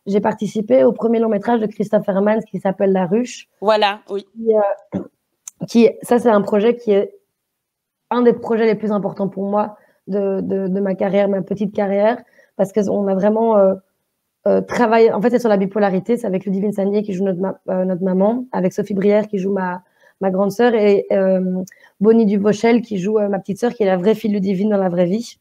j'ai participé au premier long métrage de Christophe Hermans qui s'appelle La Ruche. Voilà, oui. Ça, c'est un projet qui est un des projets les plus importants pour moi de ma carrière, ma petite carrière, parce qu'on a vraiment travaillé. En fait, c'est sur la bipolarité. C'est avec Ludivine Sagnier qui joue notre maman, avec Sophie Brière qui joue ma grande sœur et Bonnie Duvauchel qui joue ma petite sœur, qui est la vraie fille de Ludivine dans la vraie vie.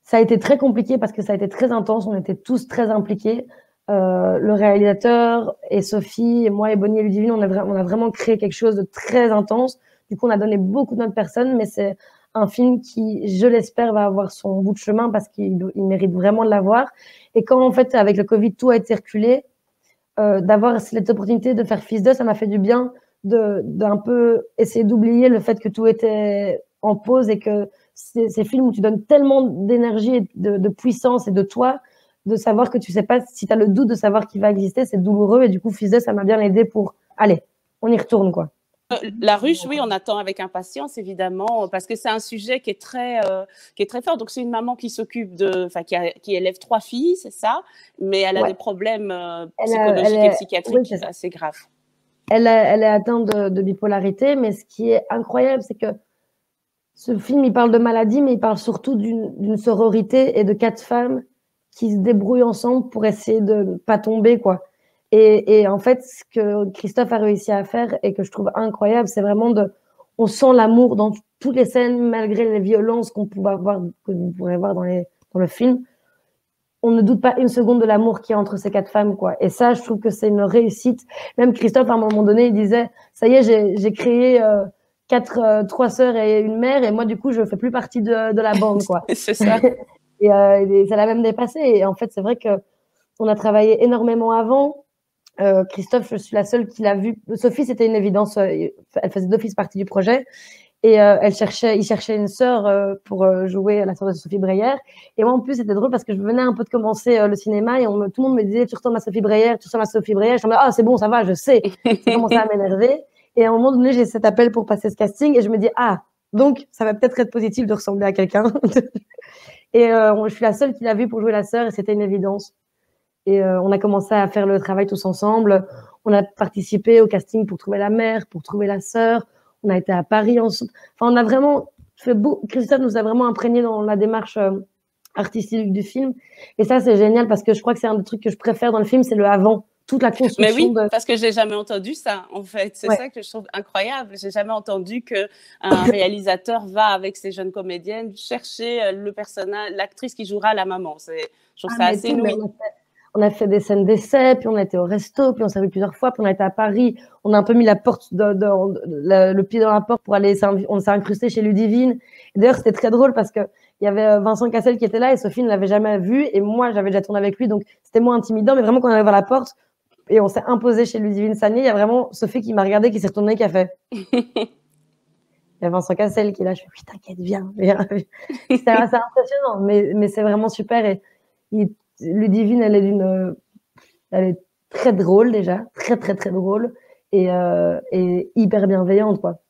Ça a été très compliqué parce que ça a été très intense. On était tous très impliqués. Le réalisateur et Sophie et moi et Bonnie et Ludivine, on a vraiment créé quelque chose de très intense. Du coup, on a donné beaucoup de notre personne, mais c'est un film qui, je l'espère, va avoir son bout de chemin parce qu'il mérite vraiment de l'avoir. Et quand, en fait, avec le Covid, tout a été reculé, d'avoir cette opportunité de faire Fils d'eux, ça m'a fait du bien d'un peu essayer d'oublier le fait que tout était en pause et que ces films où tu donnes tellement d'énergie et de puissance et de toi, de savoir que tu sais pas, si tu as le doute de savoir qu'il va exister, c'est douloureux. Et du coup, Fils d'eux, ça m'a bien aidé pour, allez, on y retourne, quoi. La ruche, oui, on attend avec impatience, évidemment, parce que c'est un sujet qui est très fort. Donc, c'est une maman qui s'occupe qui élève 3 filles, c'est ça, mais elle a des problèmes psychologiques et psychiatriques assez graves. Elle est atteinte de bipolarité, mais ce qui est incroyable, c'est que ce film, il parle de maladie, mais il parle surtout d'une sororité et de 4 femmes qui se débrouillent ensemble pour essayer de ne pas tomber, quoi. Et en fait, ce que Christophe a réussi à faire et que je trouve incroyable, c'est vraiment on sent l'amour dans toutes les scènes, malgré les violences qu'on pourrait voir, que vous pourrez voir dans le film. On ne doute pas une seconde de l'amour qu'il y a entre ces 4 femmes, quoi. Et ça, je trouve que c'est une réussite. Même Christophe, à un moment donné, il disait, ça y est, j'ai créé 3 sœurs et une mère, et moi, du coup, je fais plus partie de la bande, quoi. C'est ça. et ça l'a même dépassé. Et en fait, c'est vrai que on a travaillé énormément avant. Christophe, je suis la seule qui l'a vu. Sophie, c'était une évidence. Elle faisait d'office partie du projet. Et il cherchait une sœur pour jouer la sœur de Sophie Breyer. Et moi, en plus, c'était drôle parce que je venais un peu de commencer le cinéma et tout le monde me disait, tu ressembles à Sophie Breyer, tu ressembles à Sophie Breyer. Je me disais, ah, c'est bon, ça va, je sais. Ça commençait à m'énerver. Et à un moment donné, j'ai cet appel pour passer ce casting et je me dis, ah, donc, ça va peut-être être positif de ressembler à quelqu'un. Et je suis la seule qui l'a vu pour jouer la sœur et c'était une évidence. Et on a commencé à faire le travail tous ensemble. On a participé au casting pour trouver la mère, pour trouver la sœur. On a été à Paris ensemble. Enfin, on a vraiment fait Christophe nous a vraiment imprégné dans la démarche artistique du film. Et ça, c'est génial parce que je crois que c'est un des trucs que je préfère dans le film, c'est le avant. Toute la construction. Mais oui, parce que j'ai jamais entendu ça, en fait. C'est ça que je trouve incroyable. J'ai jamais entendu qu'un réalisateur va avec ses jeunes comédiennes chercher le personnage, l'actrice qui jouera la maman. Je trouve ça assez inouï. On a fait des scènes d'essai, puis on a été au resto, puis on s'est vu plusieurs fois, puis on a été à Paris. On a un peu mis le pied dans la porte pour aller. On s'est incrusté chez Ludivine. D'ailleurs, c'était très drôle parce que il y avait Vincent Cassel qui était là et Sophie ne l'avait jamais vu et moi j'avais déjà tourné avec lui, donc c'était moins intimidant. Mais vraiment, quand on arrive à la porte et on s'est imposé chez Ludivine Sagnier, il y a vraiment Sophie qui m'a regardé, qui s'est retournée, qui a fait. Il y a Vincent Cassel qui est là. Je fais, oui, t'inquiète, viens. C'est impressionnant, mais c'est vraiment super. Et Ludivine, elle est très drôle déjà, très très très drôle et hyper bienveillante, quoi.